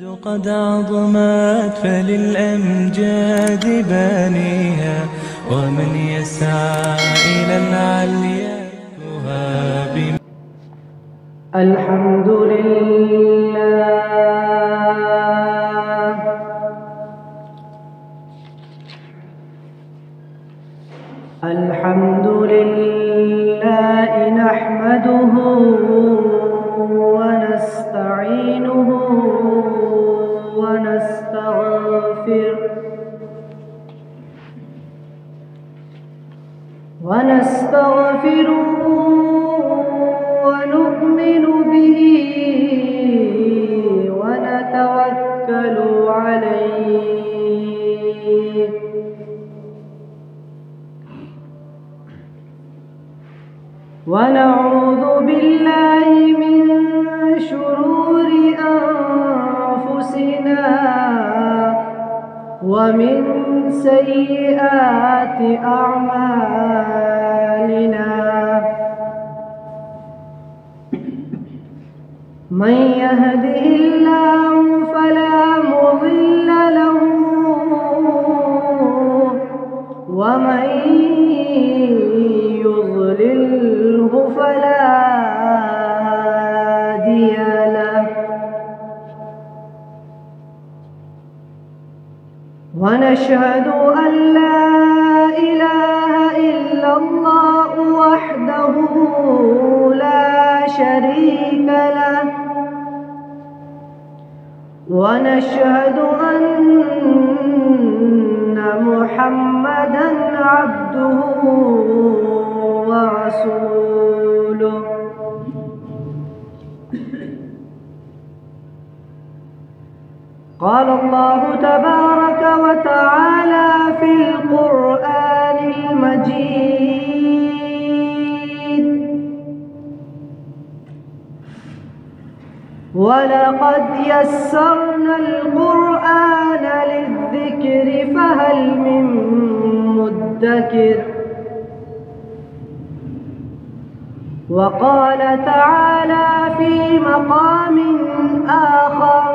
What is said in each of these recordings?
قد عظمت فللأمجاد بانيها، ومن يسعى إلى العليا تهاب. الحمد لله الحمد لله نحمده ونستعينه ونستغفره ونؤمن به ونتوكل عليه ونعوذ بالله من شرور أنفسنا ومن سيئات أعمالنا. من يهده الله فلا مضل له ومن يضلله فلا هادي له. ونشهد أن لا إله إلا الله وحده لا شريك له، ونشهد أن محمدًا عبده ورسوله. قال الله تبارك وتعالى في القرآن المجيد: ولقد يسرنا القرآن للذكر فهل من مدكر. وقال تعالى في مقام آخر: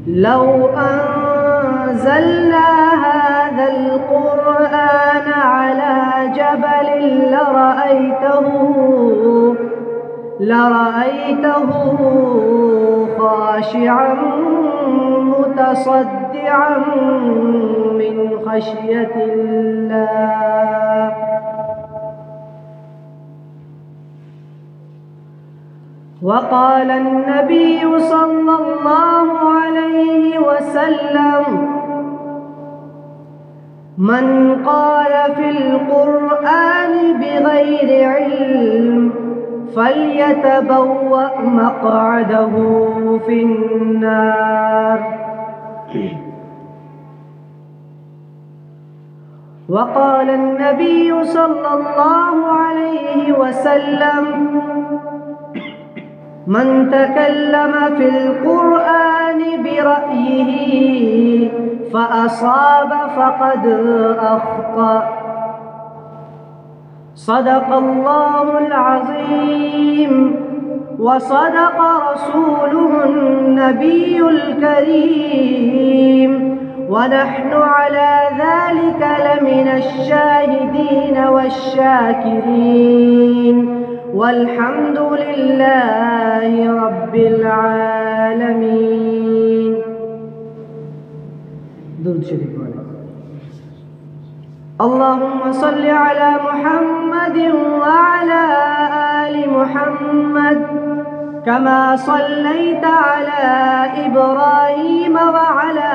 لو أنزلنا هذا القرآن على جبل لرأيته خاشعا متصدعا من خشية الله. وقال النبي صلى الله عليه وسلم: من قال في القرآن بغير علم فليتبوأ مقعده في النار. وقال النبي صلى الله عليه وسلم: من تكلم في القرآن برأيه فأصاب فقد أخطأ. صدق الله العظيم وصدق رسوله النبي الكريم، ونحن على ذلك لمن الشاهدين والشاكرين، والحمد لله رب العالمين. درود شريف. اللهم صل على محمد وعلى آل محمد كما صليت على إبراهيم وعلى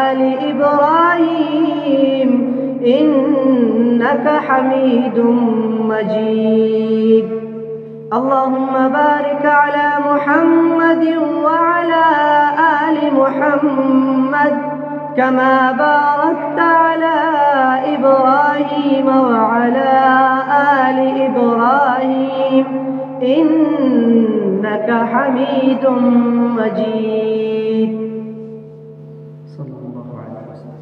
آل إبراهيم إنك حميد مجيد. اللهم بارك على محمد وعلى آل محمد كما باركت على إبراهيم وعلى آل إبراهيم إنك حميد مجيد. صلى الله عليه وسلم.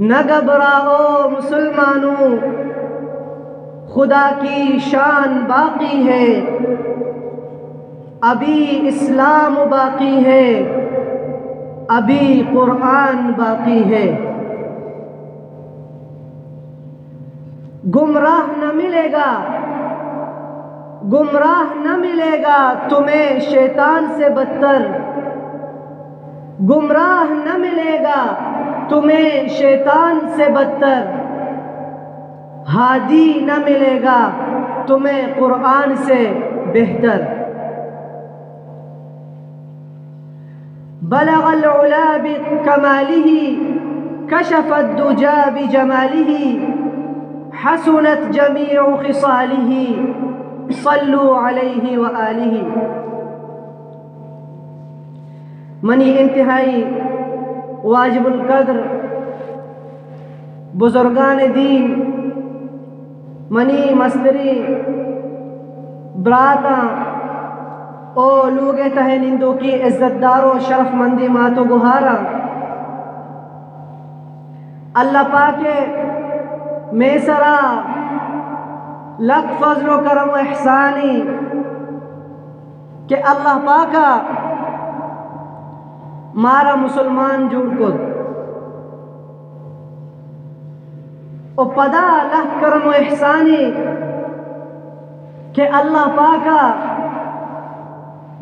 نہ گھبراؤ مسلمانوں، خدا کی شان باقی ہے، ابھی اسلام باقی ہے، ابھی قرآن باقی ہے۔ گمراہ نہ ملے گا، گمراہ نہ ملے گا تمہیں شیطان سے بدتر، گمراہ نہ ملے گا تمہیں شیطان سے بدتر، ہادی نہ ملے گا تمہیں قرآن سے بہتر۔ بلغ العلا بکمالہ، کشف الدجا بجمالہ، حسنت جمیع خصالہ، صلوا علیہ وآلہ۔ منی انتہائی واجب القدر بزرگان دین، منی مستری براتاں او لوگ تہ نندو کی عزت دارو شرف مندی ماتو گہارا، اللہ پاک میں سرا لک فضل و کرم و احسانی کہ اللہ پاکا مارا مسلمان جوڑ کو او پدا لک کرم و احسانی کہ اللہ پاکا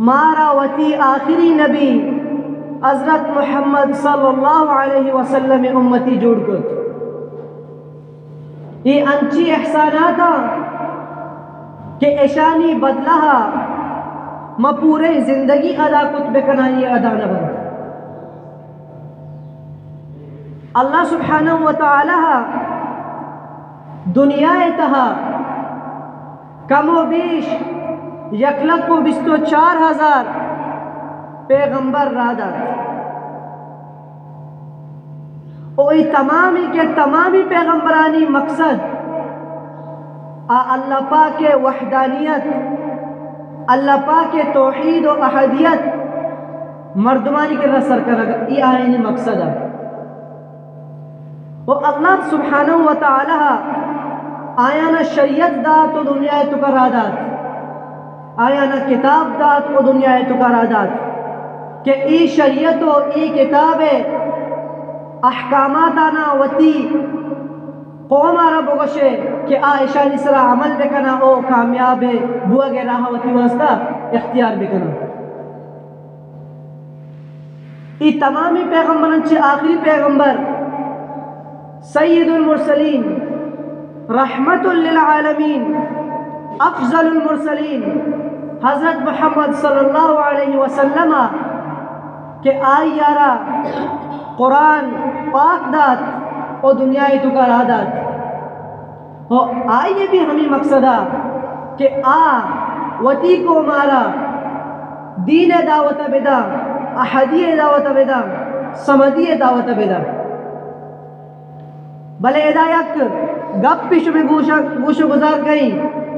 مارا وتی آخری نبی حضرت محمد صلی اللہ علیہ وسلم امتی جوڑ کو۔ یہ انچی احساناتا کہ ایشانی بدلہ ما پورے زندگی ادا کت بکنا یہ ادا نہ بند۔ اللہ سبحانہ وتعالی دنیا تہا کم و بیش 1,24,000 پیغمبر رادت، اور یہ تمامی کے تمامی پیغمبرانی مقصد اللہ پاک وحدانیت، اللہ پاک توحید و احدیت مردمانی کے رسر کرگا، یہ آئینی مقصد ہے۔ اور اللہ سبحانہ وتعالی آیانا شریعت دات و دنیا تو کا رادات، آیانا کتاب دات و دنیا تو کا رادات، کہ ای شریعت و ای کتاب احکامات آنا وتی قوم عرب وگشے کہ آئیشانی سرا عمل بکنا او کامیاب ہے بوا گے راہ وتی واسطہ اختیار بکنا۔ ای تمامی پیغمبران چے آخری پیغمبر سید المرسلین، رحمت للعالمین، افضل المرسلین حضرت محمد صلی اللہ علیہ وسلم کہ آئی یارا قرآن پاک دات اور دنیا تو کا رادات، اور آئیے بھی ہمیں مقصدہ کہ وتی کو مارا دین دعوت بدا، احدی دعوت بدا، سمدی دعوت بدا۔ بلے ادایک گپ پیش میں گوش گزار گئی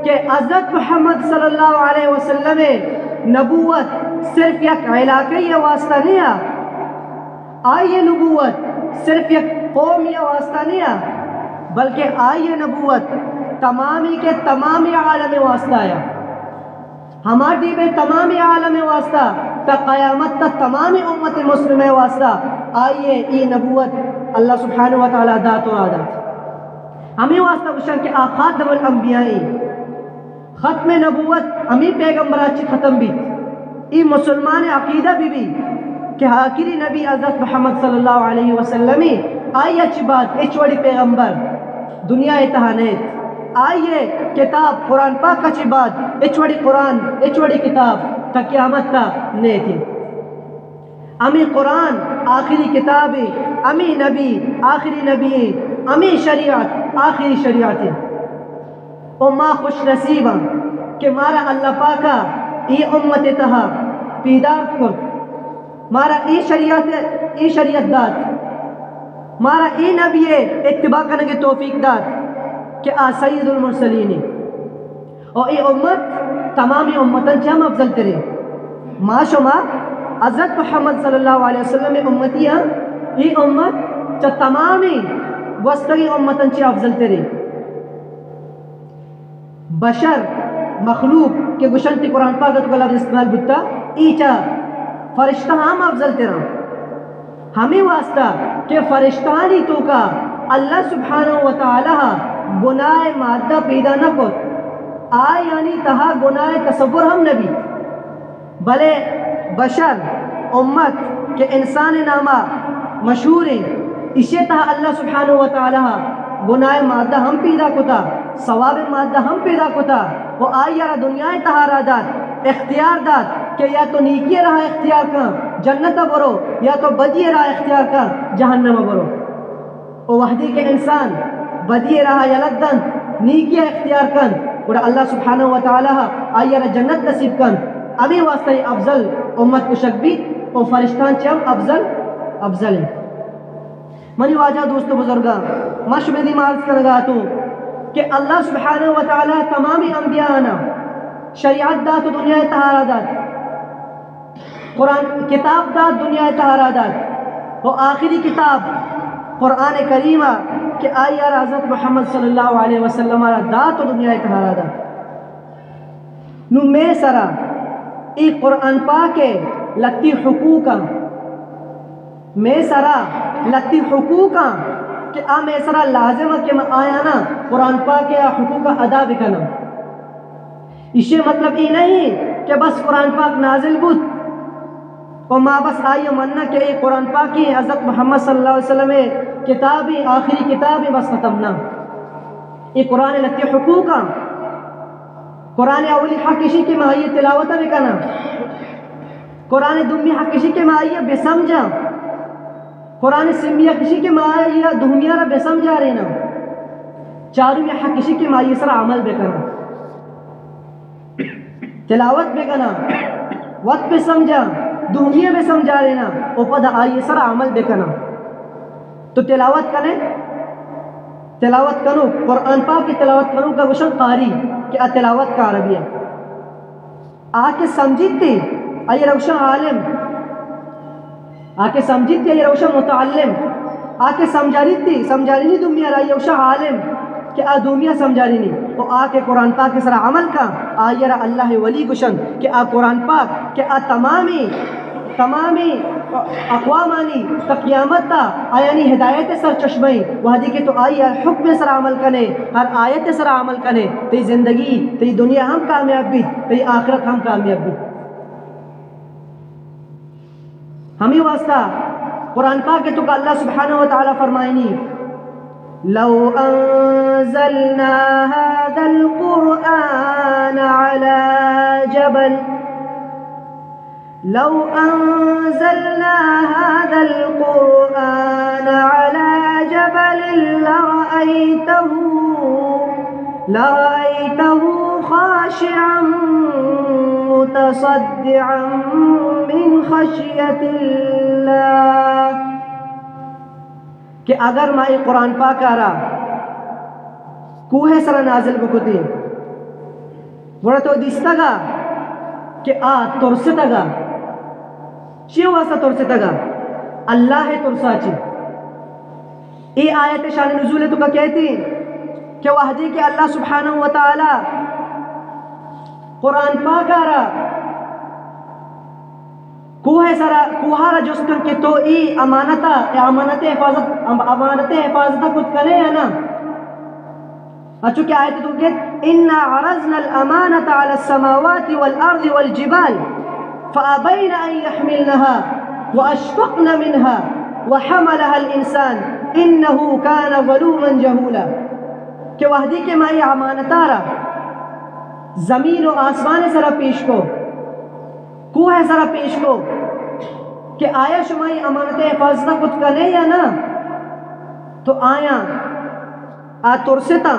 کہ حضرت محمد صلی اللہ علیہ وسلم نبوت صرف یک علاقی واسطہ نہیں ہے، آئیے نبوت صرف یک قومی واسطہ نہیں ہے، بلکہ آئیے نبوت تمامی کے تمامی عالم واسطہ ہے۔ ہماری بے تمامی عالم واسطہ تا قیامت تا تمامی امت مسلمہ واسطہ آئیے ای نبوت اللہ سبحانہ وتعالی دات و رادات ہمیں واسطہ بشن کہ خاتم الانبیائی ختم نبوت ہمیں پیغمبراچی ختم بھی ای مسلمان عقیدہ بھی کہ آخری نبی حضرت محمد صلی اللہ علیہ وسلم آئی اچھی بات اچوڑی پیغمبر دنیا اتحانیت، آئیے کتاب قرآن پاک اچھی بات اچوڑی قرآن اچوڑی کتاب تا قیامت تا نیتی۔ امی قرآن آخری کتابی، امی نبی آخری نبی، امی شریعت آخری شریعت، او ما خوش نصیبا کہ مارا اللہ پاکا ای امت تہا پیدار کر، مارا ای شریعت داد، مارا ای نبی اتباع کرنے کی توفیق داد کہ سید المرسلین، اور ای امت تمامی امتن چاہم افضل ترے ما شما حضرت محمد صلی اللہ علیہ وسلم امتیاں ای امت چا تمامی وستگی امتن چی افضل تیرے بشر مخلوق کے گشنتی قرآن پاک کا لفظ استعمال بتا ایچا فرشتہ ہم افضل تیرا ہمیں واسطہ کہ فرشتانی تو کا اللہ سبحانہ و تعالی گناہ مادہ پیدا نہ کو یعنی تہا گناہ تصور ہم نبی بلے بشر امت کے انسان نامہ مشہور ہیں اسے تہا اللہ سبحانہ و تعالی گناہ مادہ ہم پیدا کتا ثواب مادہ ہم پیدا کتا وہ یارا دنیا تہا را داد اختیار داد کہ یا تو نیکی راہ اختیار کر جنت برو یا تو بدی راہ اختیار کر جہنم برو او وحدی کے انسان بدی راہ یلدن نیکی اختیار کن اور اللہ سبحانہ و تعالی آئیارا جنت نصیب کن ابھی واسطہ افضل امت کو شکبی اور فرشتان چم افضل ہیں منی واجہ دوستو بزرگاں مشبدی مارس کرگا تو کہ اللہ سبحانہ و تعالی تمامی انبیاء آنا شریعت دات و دنیا تہارا دات قرآن کتاب دات دنیا تہارا دات اور آخری کتاب قرآن کریمہ کہ آئیار حضرت محمد صلی اللہ علیہ وسلم دات و دنیا تہارا دات نو میں سرا ای قرآن پاکے لتی حقوقا میں سرا لتی حقوقا کہ میں سرا لازم کہ میں آیا نا قرآن پاکے حقوقا ادا بکنا اسے مطلب ای نہیں کہ بس قرآن پاک نازل بود اور ما بس آئیے مننا کہ ای قرآن پاکی حضرت محمد صلی اللہ علیہ وسلم کتابی آخری کتابی بس ختم نا ای قرآن لتی حقوقا قرآن اولی حق کسی کے ماہی تلاوت بکنا قرآن دمی حق کسی کے ماہی بے سمجھا قرآن سمیہ کسی کے ماہی دنیا را بے سمجھا رہنا چاروں میں حق کسی کے ماہی سر عمل بکنا تلاوت بکنا وقت پہ سمجھا دنیا میں سمجھا رہنا اوپر آئیے سر عمل بکنا تو تلاوت کریں تلاوت کرو قرآن پاک کی تلاوت کرو کا گشن قاری کہ تلاوت کا عربی ہے آکے سمجھتے آئیے روشن عالم آکے سمجھتے آئیے روشن متعلم آکے سمجھاری دنیا رہی روشن عالم کہ دنیا سمجھاری نہیں وہ آکے قرآن پاک کے سر عمل کا آئیے را اللہ ولی گشن کہ قرآن پاک کہ تمامی اقوامانی تا قیامت تا آیانی ہدایت سر چشمائی وحدی کہ تو آئی حکم سر عمل کنے ہر آیت سر عمل کنے تی زندگی تی دنیا ہم کامیاب بھی تی آخرت ہم کامیاب بھی ہمیں واسطہ قرآن پاک کے تو کہ اللہ سبحانہ و تعالی فرمائنی لو انزلنا هذا القرآن على جبل لو أنزلنا هذا القرآن على جبل لرأيته خاشعا متصدعا من خشية الله کہ اگر مائی قرآن پاک آرا کوہ سر نازل بکتی بڑا تو دیستا گا کہ ترستا گا چی واسطہ ترستا گا اللہ ترسا چی ای آیت شان نزول تو کا کہتی کہ وحدی کہ اللہ سبحانہ و تعالی قرآن پاک آرا کوہارا جس کن کہ تو ای امانت حفاظت کچھ کرے ہے نا اچھو کہ آیت تو کہت اِنَّا عَرَضْنَا الْأَمَانَةَ عَلَى السَّمَاوَاتِ وَالْأَرْضِ وَالْجِبَالِ فَأَبَيْنَ أَن يَحْمِلْنَهَا وَأَشْفَقْنَ مِنْهَا وَحَمَلَهَا الْإِنسَانِ إِنَّهُ كَانَ ظَلُومًا جَهُولًا کہ وحدی کے مائی امانتارا زمین و آسمان سرا پیش کو کوہ سرا پیش کو کہ آیا شمائی امانت حفاظتہ کچھ کرنے یا نا تو آیا ترستا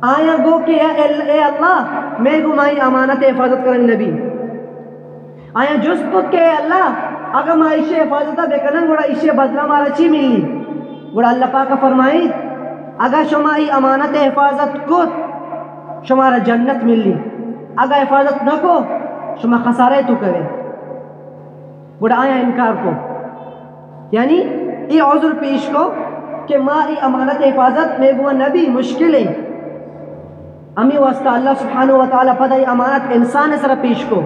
آیا گو کہ اے اللہ میں گو مائی امانت حفاظت کرن نبی آیا جس کو کہ اے اللہ اگر ما اسے حفاظتہ بے کنن گوڑا اسے بدلہ مارا چی ملی گوڑا اللہ پاک فرمائی اگر شمائی امانت حفاظت کو شمارا جنت ملی اگر حفاظت نہ کو شما خسارے تو کرے گوڑا آیا انکار کو یعنی یہ عذر پیش کو کہ ما ای امانت حفاظت میں گوا نبی مشکل ہے امی واسطہ اللہ سبحانہ و تعالیٰ پدہ ای امانت انسان سر پیش کو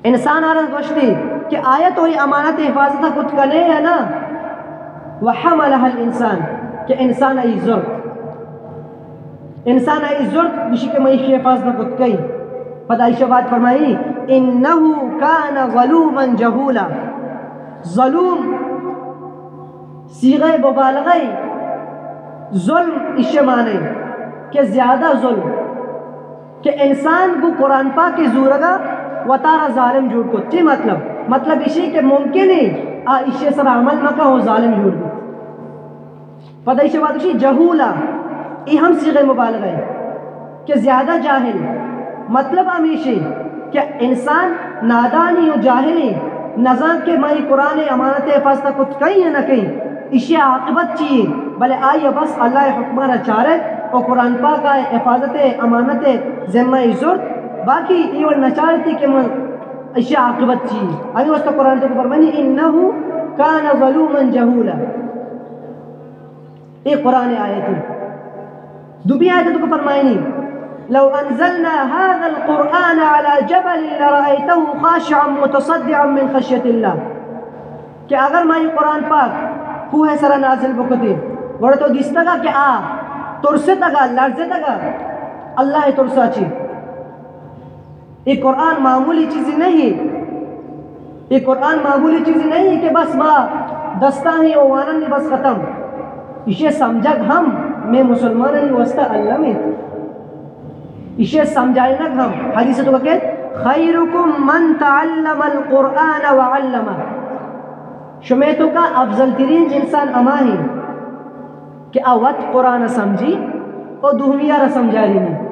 انسان آرز گوشتی کہ آیت ہوئی امانت حفاظت کت کنے ہے نا وحملها الانسان کہ انسان ای زرد گوشی کہ میں حفاظت کت کئی پدہ ایشہ بات فرمائی انہو کان ظلوما جہولا ظلوم صیغہ مبالغہ ظلم اسے مانے کہ زیادہ ظلم کہ انسان کو قرآن پاک کی زورگا و تارا ظالم جوڑ کو چی مطلب اسی کہ ممکن ہے اسے سر عمل مکہ ہو ظالم جوڑ کو پتہ اسے بات اسی جہولا یہ ہم صیغہ مبالغہ ہے کہ زیادہ جاہل مطلب ہمیشہ کہ انسان نادانی و جاہلی نظام کے مائی قرآن امانت حفاظت کچھ کہیں ہے نہ کہیں اسے عاقبت چاہیے بلے آئیے بس اللہ حکمہ چارے اور قرآن پاک آئے حفاظت امانت ذمہ عزت باقی ایون نچارتی کہ اسے عاقبت چاہیے آئیے واسطہ قرآن کو فرمانی انہو کان ظلوما جہولا یہ قرآن آیت ہے دوبی آیت کو فرمائنی لو انزلنا هذا القرآن على جبل لرأيته خاشعا متصدعا من خشية الله کہ اگر میں یہ قرآن پاک کوہ سرا نازل بکتے گوڑا تو دیستا گا کہ ترسے تگا لرزے تگا اللہ ترسا چی یہ قرآن معمولی چیزی نہیں یہ قرآن معمولی چیزی نہیں کہ بس ما دستا ہی اووانا نہیں بس ختم اسے سمجھگ ہم میں مسلمان نہیں وسطہ اللہ میں اسے سمجھائے نگ ہم حدیث تو کہ خیرکم من تعلم القرآن وعلمہ شمیتوں کا افضل ترین انسان اما ہی کہ وقت قرآن سمجھی اور دوہمیہ را سمجھاری نہیں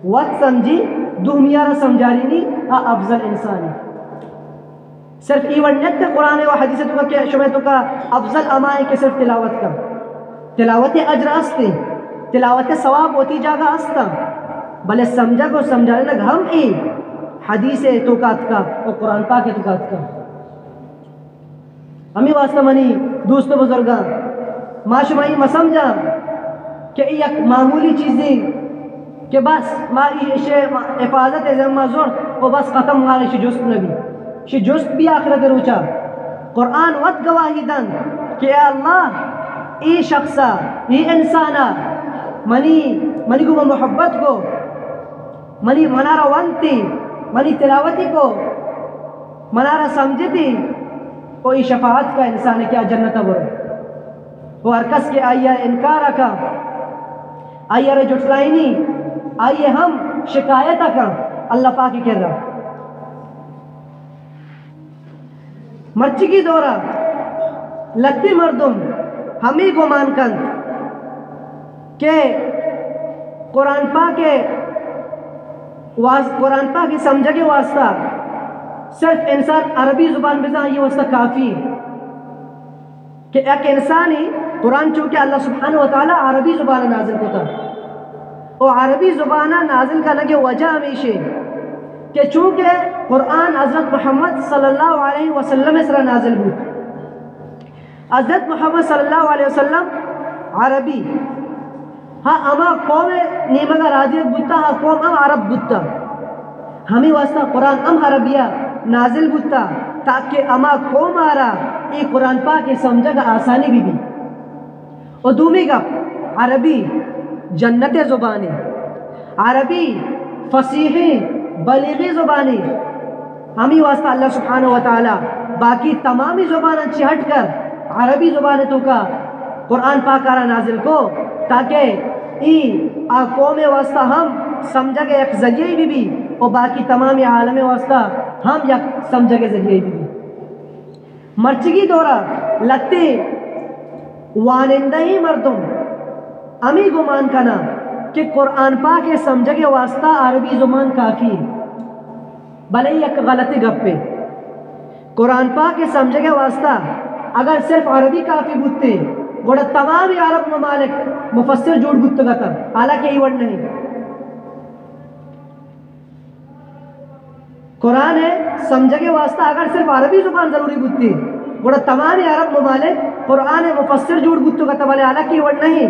وقت سمجھی دوہمیہ را سمجھاری نہیں افضل انسان ہے صرف ایون نیت قرآن و حدیث تو کہ شمیتوں کا افضل اما ہے کہ صرف تلاوت کا تلاوت اجر استے تلاوت ثواب ہوتی جاگا استا بلے سمجھا کو سمجھانے لگ ہم حدیث توقات کا اور قرآن پاک توقات کا ہمیں واسطہ منی دوست بزرگاں معاشمائی ما سمجھا کہ ایک معمولی چیزیں کہ بس ماری اسے حفاظت ذمہ زور وہ بس ختم مارے شی جست نبی شی جست بھی آخرت روچا قرآن وقت گواہی دن کہ اے اللہ ای شخصا ای انسانا منی کو محبت کو منی منارا وانتی منی تلاوتی کو منارا سمجھتی کوئی شفاعت کا انسان کیا جنت بر وہ ہرکس کے آئیے انکار کا آئیے رے جٹلائنی آئیے ہم شکایت کا اللہ پاکی کر رہا مرچی کی دورہ لگتی مردم ہمیں گمان کند کہ قرآن پاک کی سمجھا کے واسطہ صرف انسان عربی زبان بزا یہ واسطہ کافی کہ ایک انسانی قرآن چونکہ اللہ سبحانہ وتعالی عربی زبان نازل ہوتا اور عربی زبان نازل کا لگے وجہ ہمیشہ کہ چونکہ قرآن حضرت محمد صلی اللہ علیہ وسلم سر نازل ہوتا حضرت محمد صلی اللہ علیہ وسلم عربی ہاں اما قوم نیمگا راجیت بودتا ہاں قوم ام عرب بودتا ہمیں واسطہ قرآن ام عربیہ نازل بودتا تاکہ اما قوم آرہ ای قرآن پاک سمجھا کا آسانی بھی اور دومی کا عربی جنت زبانی عربی فصیح بلیغی زبانی ہمیں واسطہ اللہ سبحانہ وتعالی باقی تمامی زبانیں چھٹ کر عربی زبان تو کا قرآن پاک آرہ نازل کو تاکہ ای قوم واسطہ ہم سمجھا گے ایک ذریعے بھی اور باقی تمامی عالم واسطہ ہم یک سمجھا گے ذریعے بھی مرچگی دورہ لگتے وانندہی مردم امی گمان کنا کہ قرآن پاک سمجھا گے واسطہ عربی زبان کافی بلے یک غلطی گپ پہ قرآن پاک سمجھا گے واسطہ اگر صرف عربی کافی بودتے گوڑا تمامی عرب ممالک مفسر جوڑ بودتا گا تھا حالانکہ ایون نہیں قرآن ہے سمجھا کے واسطہ اگر صرف عربی زبان ضروری بودتی گوڑا تمام عرب ممالک قرآن مفسر جوڑ گتو کا تبالے علا کی وڑ نہیں.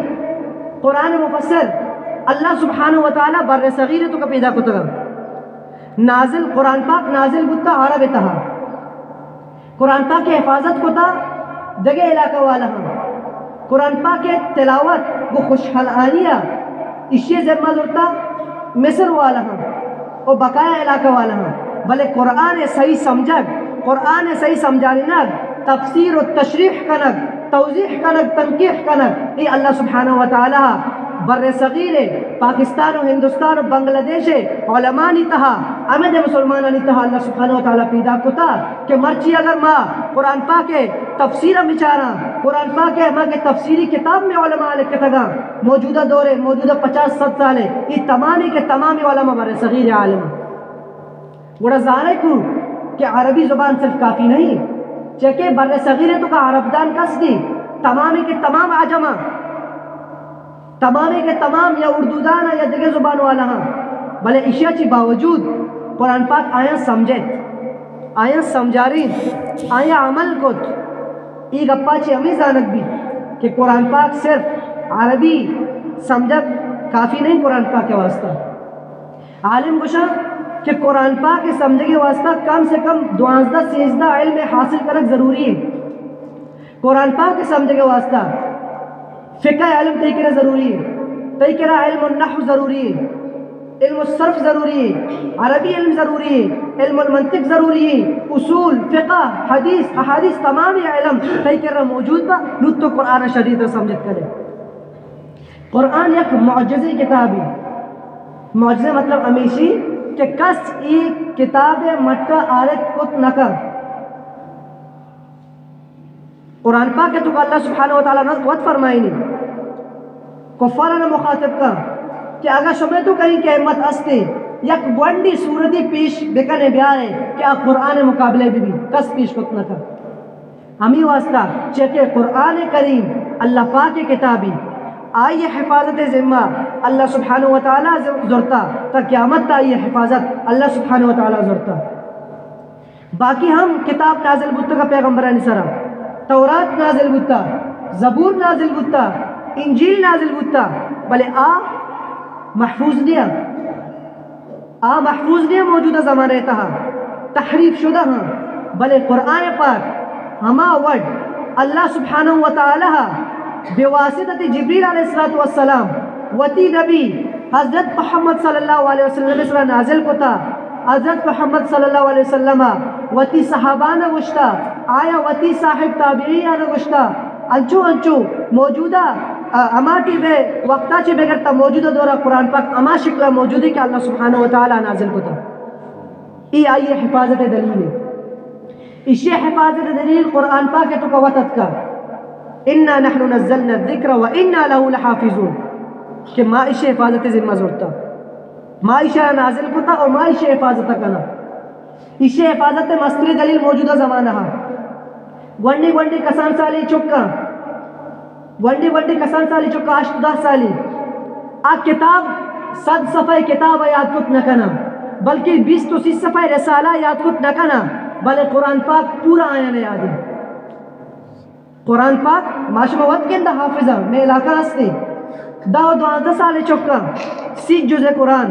قرآن مفسر اللہ سبحانہ وتعالی بر صغیر تو کا پیدا کتا گا. نازل قرآن پاک نازل گتا عرب تہا. قرآن پاک کی حفاظت کتا دگے علاقہ والا ہم. قرآن پاک کے تلاوت وہ خوشحال آنیا اسی ذمہ ضرورتا مصر والا ہم اور بقایا علاقہ والا ہم. بلے قرآن صحیح سمجھگ قرآن صحیح سمجھانی نگ تفسیر و تشریح کنگ توضیح کنگ تنقیح کنگ یہ اللہ سبحانہ وتعالی بر صغیر پاکستان و ہندوستان و بنگلہ دیش علماء نی تہا امد مسلمان نی تہا اللہ سبحانہ وتعالی پیدا کتا کہ مرچی اگر ماں قرآن پاک تفسیر بچارا قرآن پاک ماں کے تفسیری کتاب میں علماء لکھتا گا موجودہ دورے موجودہ 50-60 سالے یہ تمامی کے تمامی علماء بر صغیر عالم. گوڑا ظاہر کو کہ عربی زبان صرف کافی نہیں چکے بر صغیر تو کا عرب دان کس کی تمامی کے تمام عجمہ تمامی کے تمام یا اردو دانا یا دیگر زبان والا ہاں بلے اشیاء چی باوجود قرآن پاک آیا سمجھت آیا سمجھارین آیا عمل کت. ای گپا چی ہمیں زانک بھی کہ قرآن پاک صرف عربی سمجھت کافی نہیں. قرآن پاک کے واسطہ عالم گوشا کہ قرآن پاک کے سمجھے کے واسطہ کم سے کم 12-13 علم حاصل کرنا ضروری ہے. قرآن پاک کے سمجھے کے واسطہ فقہ علم تیکرہ ضروری ہے, تیکرہ علم النحو ضروری ہے, علم الصرف ضروری ہے, عربی علم ضروری ہے, علم المنطق ضروری ہے, اصول فقہ حدیث احادیث تمام علم تیکرہ موجود با نت تو قرآن شریف سمجھت کرے. قرآن ایک معجزی کتاب ہے. معجزہ مطلب امیشی کہ کس ایک کتاب مٹا آرت کت نکر. قرآن پاک کے تو اللہ سبحانہ وتعالیٰ نے وقت فرمائی نہیں کفارہ نے مخاطب کا کہ اگر شمع تو کہیں کہ احمد استے یک بڑی صورتی پیش بکنے بیارے کہ آپ قرآن مقابلے بھی کس پیش کت نہ کر. ہمیں واسطہ چکے قرآن کریم اللہ پاک کی کتابی آئی حفاظت ذمہ اللہ سبحانہ وتعالیٰ ضرورتا تا قیامت تا آئی حفاظت اللہ سبحانہ وتعالیٰ ضرورتا. باقی ہم کتاب نازل بتا کا پیغمبرانی سرا تورات نازل بتا زبور نازل بتا انجیل نازل بتا بلے محفوظ محفوظ نہیں موجودہ زمانہ تہا تحریف شدہ ہاں. بلے قرآن پاک ہما وڈ اللہ سبحانہ وتعالی بواسطہ جبریل علیہ السلام وتی نبی حضرت محمد صلی اللہ علیہ وسلم اسرا نازل کو تا. حضرت محمد صلی اللہ علیہ وسلم وتی صحابانہ گشتا آیا وتی صاحب تابعیانہ گشتا انچو انچو موجودہ اماٹی بے وقتا چی بگرتا موجودہ دورہ قرآن پاک اما شکلہ موجودی کہ اللہ سبحانہ وتعالی نازل کو تا. ای آئیے حفاظت دلیل ہے. اسی حفاظت دلیل قرآن پاک تو قوتت کا اِنَّا نَحْنُ نَزَّلْنَا الذِّكْرَ وَإِنَّا لَهُ لَحَافِظُونَ کہ ما اسی حفاظت ذمہ ضرورتا ما اسی نازل کتا اور ما اسی حفاظت کنا. اسی حفاظت مستری دلیل موجودہ زمانہ ونڈی ونڈی کسان سالی چکا ونڈی ونڈی کسان سالی چکا 8-10 سالی کتاب 100 صفحہ کتاب یاد کت نکنا بلکہ 20-30 صفحہ رسالہ یاد کت نکنا بلے قرآن پاک پورا آیا نہیں یاد ہے. قرآن پاک ماشما وقت کے اندر حافظہ میں علاقہ ہستے 12 سال چکا 30 جز قرآن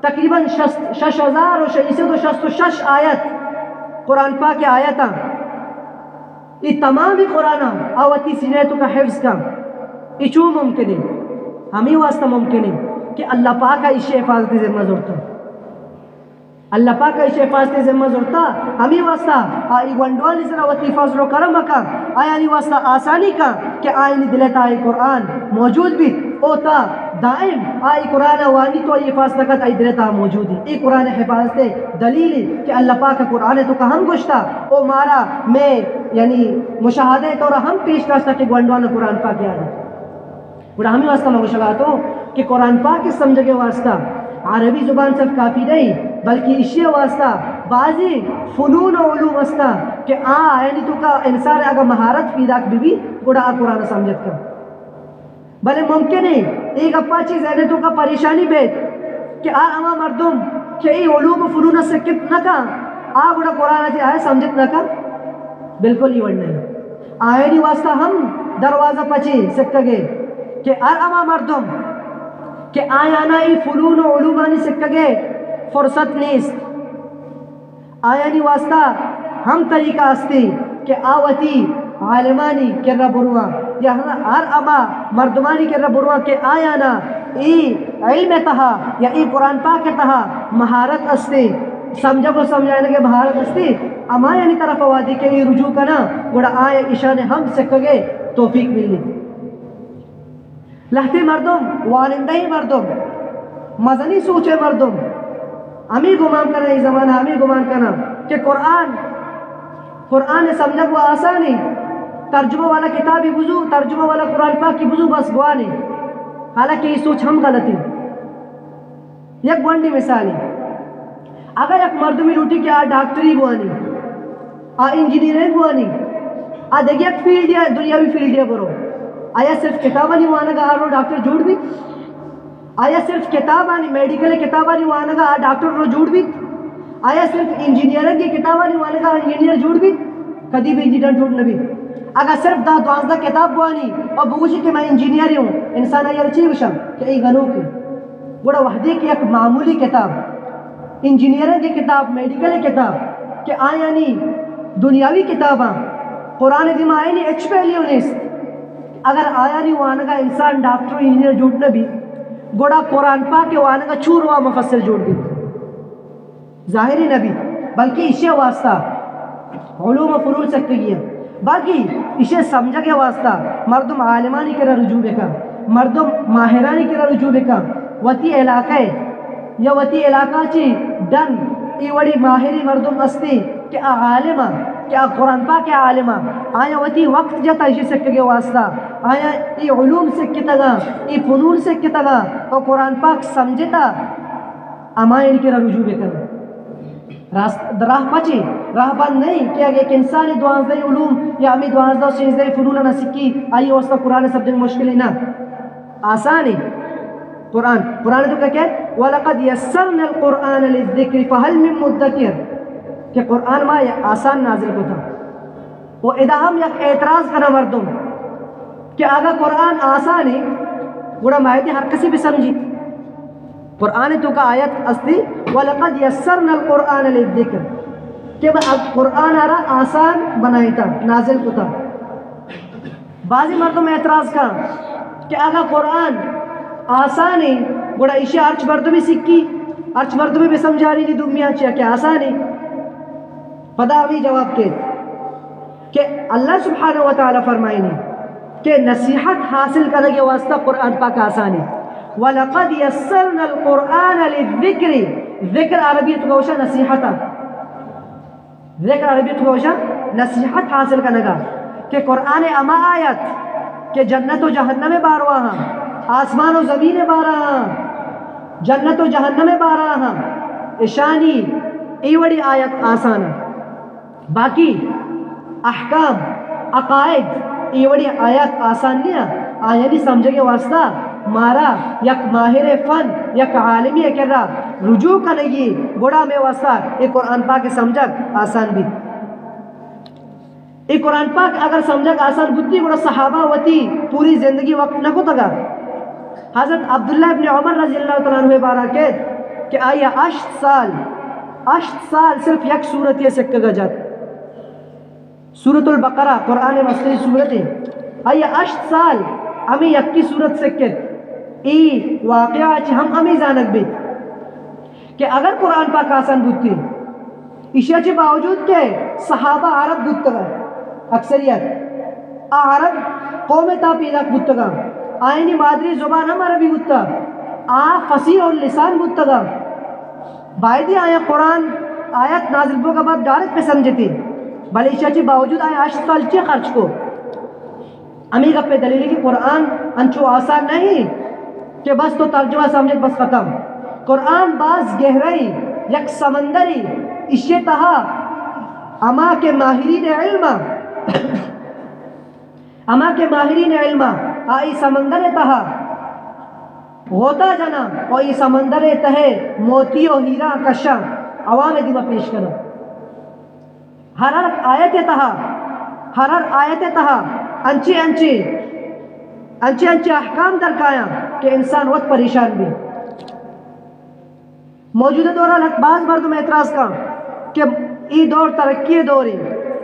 تقریباً 6666 آیت قرآن پاک کے آیتاں یہ تمام قرآن آواتی سینیتوں کا حفظ کا اچھو ممکن ہے. ہمیں واسطہ ممکن ہے کہ اللہ پاک کا اس حفاظت ذمہ ضرورتا اللہ پاک کا اس حفاظت ذمہ ضرورتا ہمیں واسطہ آئی ونڈوانی سر آواتی فضل و کرم کا آیا نہیں واسطہ آسانی کا کہ آئینی دلتا آئی قرآن موجود بھی اوتا دائم آئی قرآن وانی تو آئی حفاظت کا آئی دلتا موجود ہے. ای قرآن حفاظت دلیل ہے کہ اللہ پاک کا قرآن تو کہ ہم گشتا او مارا میں یعنی مشاہدے تو ہم پیش کرتا کہ ونڈوان قرآن پاک یاد ہے. اور ہمیں واسطہ میں گشگاتا ہوں کہ قرآن پاک کے سمجھے کے واسطہ عربی زبان صرف کافی نہیں بلکہ اسی واسطہ بعضی فنون و علوم واسطہ کہ یعنی تو کا انسان اگر مہارت پیدا بھی گڑا قرآن سمجھت کا بلے ممکن ہے ایک اپا چیز ہے تو کا پریشانی بیت کہ اما مردم کہ ای علوم و فنون سے کت نہ کا گڑا قرآن آئے سمجھت نہ کا بالکل ہی ون نہیں آئینی واسطہ ہم دروازہ پچی سکگے کہ ار اما مردم کہ آیانا ای فنون و علومانی سکگے فرصت نیست آیانی واسطہ ہم طریقہ استی کہ آوتی عالمانی کرا بروا یا ہر اما مردمانی کرا بروا کہ آیانا ای علم تہا یا ای قرآن پاک تہا مہارت استی سمجھا کو سمجھانے کے مہارت استی اما یعنی طرف وادی کے لیے رجوع کرنا گوڑا آیا اشان ہم سکگے توفیق ملی لہتی مردم وارندہی مردم مزنی سوچے مردم ہمیں گمان کرنا یہ زمانہ ہمیں گمان کرنا کہ قرآن سمجھا کو آسانی ترجمہ والا کتابی بزو ترجمہ والا قرآن پاک کی بزو بس گوانی حالانکہ یہ سوچ ہم غلطی یک بنڈی مثالی اگر یک مردمی روٹی کہ ڈاکٹری بوانی انجینئرنگ بوانی دیکھ یک فیلڈ یا دنیاوی فیلڈ یا برو آیا صرف کتابانی وانا گا آرو ڈاکٹر جوڑ بھی آیا صرف کتابانی میڈیکل کتابانی وانا گا ڈاکٹر رو جوڑ بھی آیا صرف انجینئرنگ کی کتابانی وانا گا انجینئر جوڑ بھی کدی بھی انجینئر جوڑ نبی اگر صرف 12 کتاب بوانی اور بگوشی کہ میں انجینئر ہوں انسان آیا رچی بشم کہ ای گنو کی بڑا وحدی کی ایک معمولی کتاب انجینئرنگ کی کتاب میڈیکل کتاب کہ آیا نہیں دنیاوی کتاباں قرآن دیما آئی نہیں ایچ پہ لیو نیست اگر آیا نہیں وانگا انسان ڈاکٹر انجینئر جوڑنا بھی گوڑا قرآن پاک کے وانگا چور ہوا مفسر جوڑ بھی ظاہری نبی بلکہ اسے واسطہ علوم و فنون سکتے گیا باقی اسے سمجھا کے واسطہ مردم عالمانی کرا رجوع بکا مردم ماہرانی کرا رجوع بکا وطی علاقہ یا وطی علاقہ چی ڈن ای وڑی ماہری مردم استی کہ عالمہ کیا قرآن پاک عالمہ آیا وطی وقت جاتا اسے سکتے کے واسطہ آیا ای علوم سکتا گا ای فنون سکتا گا اور قرآن پاک سمجھتا اما ان کرا رجوع بکا راہ پچی راہ بند نہیں کہ اگر ایک انسانی 12 علوم یا ہمیں 12 16 فنون نہ سکی آئی واسطہ قرآن سمجھنے مشکل نہ آسانی قرآن تو کیا کہ وَلَقَدْ يَسَّرْنَا الْقُرْآنَ لِلذِّكْرِ فَهَلْ مِن مُدَّكِرٍ کہ قرآن ما آسان نازل کو تھا وہ ادا ہم یک اعتراض کرنا مردم کہ اگر قرآن آسانی بڑا مایتی ہر کسی بھی سمجھی قرآن تو کا آیت استی وَلَقَدْ يَسَّرْنَا الْقُرْآنَ لِلذِّكْرِ کہ اب قرآن آرہ آسان بنائی تھا نازل کو تھا بعضی مردم اعتراض کا کہ اگر قرآن آسانی بڑا اشیاء ارچ مردمی سکی ارچ مردمی بھی سمجھا رہی نہیں دنیا چاہیے کہ آسانی خدا بھی جواب کے کہ اللہ سبحانہ وتعالی فرمائیں کہ نصیحت حاصل کرنے کے واسطہ قرآن پاک آسانی وَلَقَدْ يَسَّرْنَا الْقُرْآنَ لِلذِّكْرِ ذکر عربیت گوشہ نصیحتا ذکر عربیت گوشہ نصیحت حاصل کرنے گا کہ قرآن اما آیت کہ جنت و جہنم باروا ہاں آسمان و زمین بارا ہاں جنت و جہنم بارا ہاں اشانی ایوڑی آیت آسانا باقی احکام عقائد ایوڑی آیت آسان نہیں آیانی سمجھے کے واسطہ مارا یک ماہر فن یک عالمی کر رہا رجوع کرنگی گوڑا میں واسطہ ایک قرآن پاک سمجھک آسان بھی ایک قرآن پاک اگر سمجھک آسان بودتی گوڑا صحابہ وطی پوری زندگی وقت نہ کو تگا حضرت عبداللہ ابن عمر رضی اللہ تعالیٰ عنہ بارہ کہ آیا 8 سال صرف یک صورت یہ سکتا گا جات سورة البقرہ قرآن مصری صورت ہے آیا 8 سال ہمیں یکی صورت سکت ای واقعہ ہم ہمیں زانک بیت کہ اگر قرآن پاک آسان بودتی اشیاء کے باوجود کہ صحابہ عرب بودتا گا اکثریت عرب قوم تا پیداک بودتا گا آئینی مادری زبان ہم عربی بودتا فصیح اللسان بودتا گا باید آیا قرآن آیت نازل بو کا بعد ڈائریکٹ پہ سمجھتی بھلے اشیاء کے باوجود آیا 8 سال چے خرچ کو امی کا پہ دلیل ہے کہ قرآن انچو آسان نہیں کہ بس تو ترجمہ سمجھت بس ختم قرآن باز گہرائی یک سمندری اشیاء تہا اما کے ماہرین علم آئی سمندر تہا غوطہ جنا اور یہ سمندر تہے موتی و ہیرا کشا عوام دیمہ پیش کرنا ہر آیت تہا ہر آیت تہا انچی احکام درکایا کہ انسان وقت پریشان بھی موجودہ دوران بعض مردم اعتراض کا کہ ای دور ترقی دوری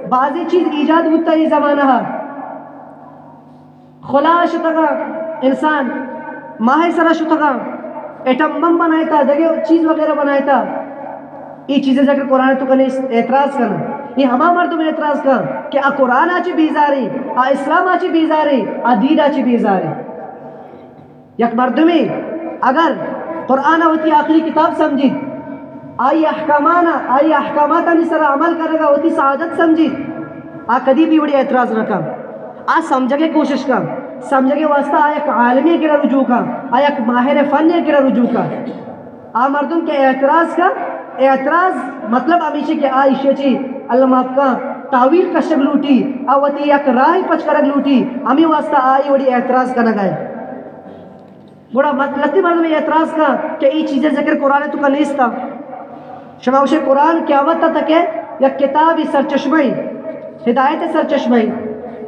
بعضی چیز ایجاد ہوتا ای زمانہ خلا شتگا انسان ماہ سرا شتگا ایٹم بم بنایا تھا دگے چیز وغیرہ بنایا تھا یہ چیزیں ذکر قرآن تو کنے اعتراض کرنا یہ ہما مردم اعتراض کا کہ قرآن آچی بیزاری اسلام آچی بیزاری دین آچی بیزاری یک مردمی اگر قرآن ہوتی آخری کتاب سمجھید آئی احکامات سر عمل کرے گا ہوتی سعادت سمجھید کدی بھی بڑی اعتراض نہ کر سمجھے کے کوشش کر سمجھے کے واسطہ ایک عالمی کی رجوع کا ایک ماہر فن کی رجوع کا مردم کے اعتراض مطلب ہمیشہ کہ عائشہ چی اللہ معاف کا تعویل کا شب لوٹی اوتی یک راہ پچ کرگ لوٹی ہمیں واسطہ آئی وڑی اعتراض کا نہ گئے بڑا مطلبی مردم اعتراض کا کہ یہ چیزیں ذکر قرآن تو کا نیست تھا شماوش قرآن قیامت تک ہے یک کتابی سرچشمئی ہدایت سرچشمئی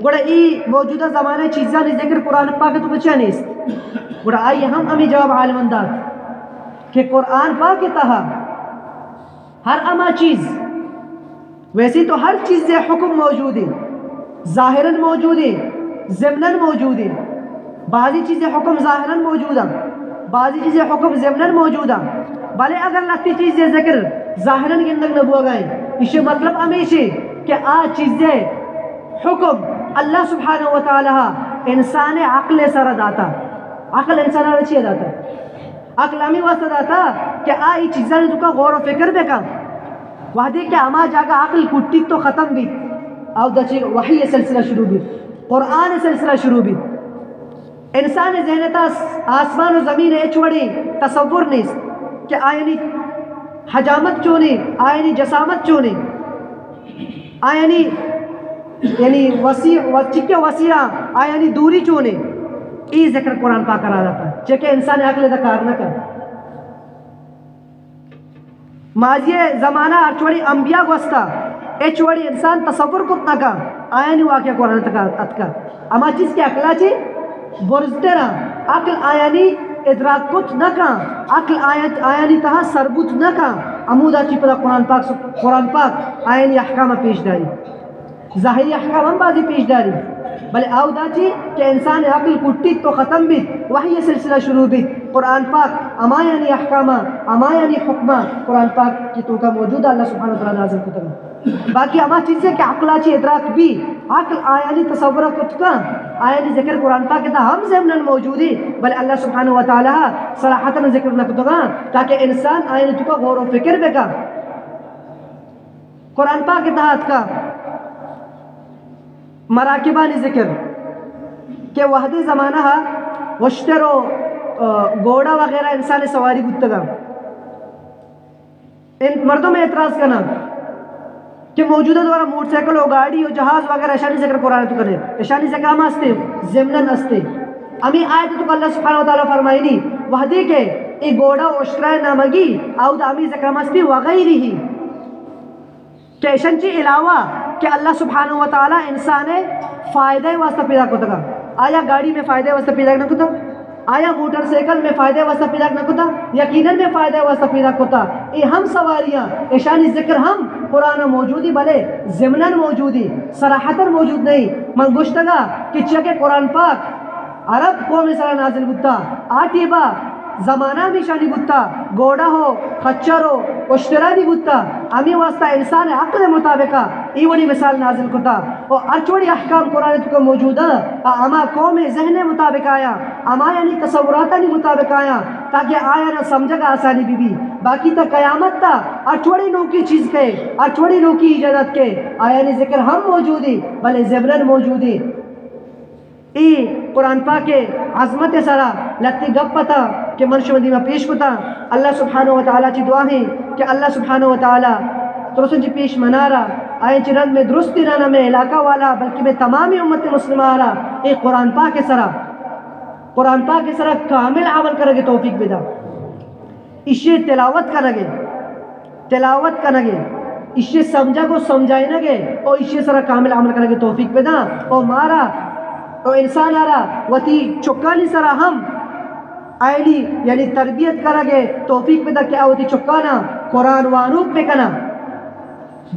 بڑا ای موجودہ زمانے چیزاں ذکر قرآن پاک تو بچہ نیست بڑا آئی ہم ہمیں جواب عالمان دار کہ قرآن پاک تہا ہر اما چیز ویسی تو ہر چیز سے حکم موجود ہے ظاہراً موجود ہے ضمناً موجود ہے بعضی چیزیں حکم ظاہراً موجود ہیں بعضی چیزیں حکم ضمناً موجود ہیں بھلے اگر لگتی چیزیں ذکر ظاہراً گندگ نبوہ گئے اسے مطلب ہمیشہ کہ چیزیں حکم اللہ سبحانہ وتعالی انسان عقل سر داتا عقل انسان رچیے داتا عقل ہمیں واسطہ داتا کہ یہ چیزیں تو کا غور و فکر بے کام وحدی کہ اما جاگا عقل کٹی تو ختم بھی او دچی وحی سلسلہ شروع بھی قرآن سلسلہ شروع بھی انسان ذہنتا آسمان و زمین چھوڑی تصور نہیں کہ آئینی حجامت چونی آئینی جسامت چونی آئینی یعنی وسیع چکے وسیع آئینی دوری چونی ای ذکر قرآن پاک کرا جاتا ہے چکے انسان عقل دکار نہ کر ماضی زمانہ چھوڑی انبیاء گوستا چھوڑی انسان تصور کت نہ کا آئینی واقعہ قرآن تک اتکا اما چیز کی عقلہ چی برزتے رہا عقل آیانی ادراک کت نہ کا عقل آیانی تہا سربوت نہ کا عمودہ چی پدا قرآن پاک آیانی احکام پیش داری ظاہری احکام ہم بازی پیش داری بلے آو دا چی کہ انسان عقل کٹی تو ختم بھی وحی سلسلہ شروع بھی قرآن پاک اما یعنی احکامہ اما یعنی حکمہ قرآن پاک کی تو کا موجود اللہ سبحانہ وتعالی نازل کتنا باقی اما چیزیں کہ عقلہ چی ادراک بھی عقل آیانی تصورہ کتکا آیانی ذکر قرآن پاک تا ہم زمناً موجودی بلے اللہ سبحانہ وتعالی صراحتاً ذکر نہ کتگا تاکہ انسان آیانی تو کا غور و فکر بے کا قرآن پاک تحت کا مراکبانی ذکر کہ وحدی زمانہ وشتر و گوڑا وغیرہ انسان سواری گتگا ان مردوں میں اعتراض کرنا کہ موجودہ دوارا موٹر سائیکل و گاڑی و جہاز وغیرہ اشانی ذکر قرآن تو کرے اشانی ذکر ہم ہستے ضمناً ہستے امی آیت تو اللہ سبحانہ وتعالی فرمائی نہیں وحدی کے ای گوڑا و اشترائے نامگی او دا امی ذکر ہم ہستے وغیری ہی کہ اشنچی علاوہ کہ اللہ سبحانہ وتعالی انسان فائدہ واسطہ پیدا کرتا گا آیا گاڑی میں فائدہ واسطہ پیدا نہ کرتا آیا موٹر سائیکل میں فائدہ واسطہ پیدا نہ کرتا یقیناً میں فائدہ واسطہ پیدا کرتا یہ ہم سواریاں اشانی ذکر ہم قرآن موجودی بلے ضمناً موجودی صراحتاً موجود نہیں من گوشتگا کہ چکے قرآن پاک عرب قوم سرا نازل بتا آٹی با زمانہ میں شانی بتا گوڑا ہو خچر ہو اشترانی بتا امی واسطہ انسان عقل مطابقہ ای وڑی مثال نازل کتا اور ارچوڑی احکام قرآن تو موجودہ اما قوم ذہن مطابق آیا اما یعنی تصوراتانی مطابق آیا تاکہ آیا نہ سمجھا گا آسانی بھی باقی تا قیامت تا ارچوڑی نوکی چیز کے ارچوڑی نوکی اجازت کے آیا یعنی ذکر ہم موجودی بلے زبرن موجودی ای قرآن پاک عظمت سرا لگتی گپ پتا کہ منشو مدیمہ پیش کتا اللہ سبحانہ وتعالی چی دعا ہے کہ اللہ سبحانہ وتعالی ترسن جی پیش منارا آئے چی رنگ میں درستی رانا میں علاقہ والا بلکہ میں تمامی امت مسلمہ آرا ای قرآن پاک سرا کامل عمل کرنے توفیق بیدا اسے تلاوت کرنے اسے سمجھا کو سمجھائے نہ گے اور اسے سرا کامل عمل کرنے کی توفیق پیدا اور مارا اور انسان آرا وتی چکانی سرا ہم آئلی یعنی تربیت کرا گے توفیق پیدا کیا ہوتی چکانا قرآن وانوب پہ کنا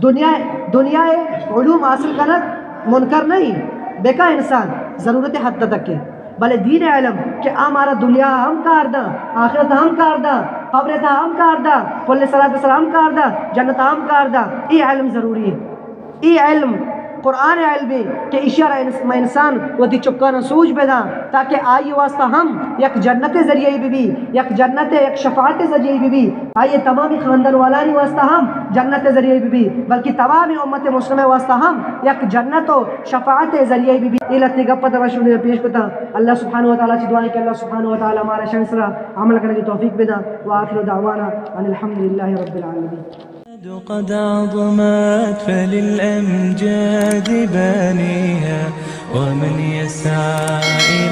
دنیا علوم حاصل کرنا منکر نہیں بیکا انسان ضرورت حد تک کے بلے دین علم کہ ہمارا دنیا ہم کار دا آخرت ہم کار دا قبر تا ہم کار دا کل صلاة السلام کار دا جنت ہم کار دا ای علم ضروری ہے ای علم قرآن علمی کہ اشارہ انسان وہ دی چکانا سوچ بیدا تاکہ آئی واسطہ ہم یک جنت ذریعے بھی یک جنت یک شفاعت ذریعے بھی آئیے تمامی خاندان والانی واسطہ ہم جنت ذریعے بھی بلکہ تمامی امت مسلمہ واسطہ ہم یک جنت و شفاعت ذریعے بھی ایلتی گپت رشونے پیش کتا اللہ سبحانہ وتعالی سے دعائیں کہ اللہ سبحانہ وتعالی ہمارا شنسرہ عمل کرنے کی توفیق بیدا وآخر دعوانا ان الحمدللہ رب العالمین قد عظمت فللأمجاد بانيها ومن يسعى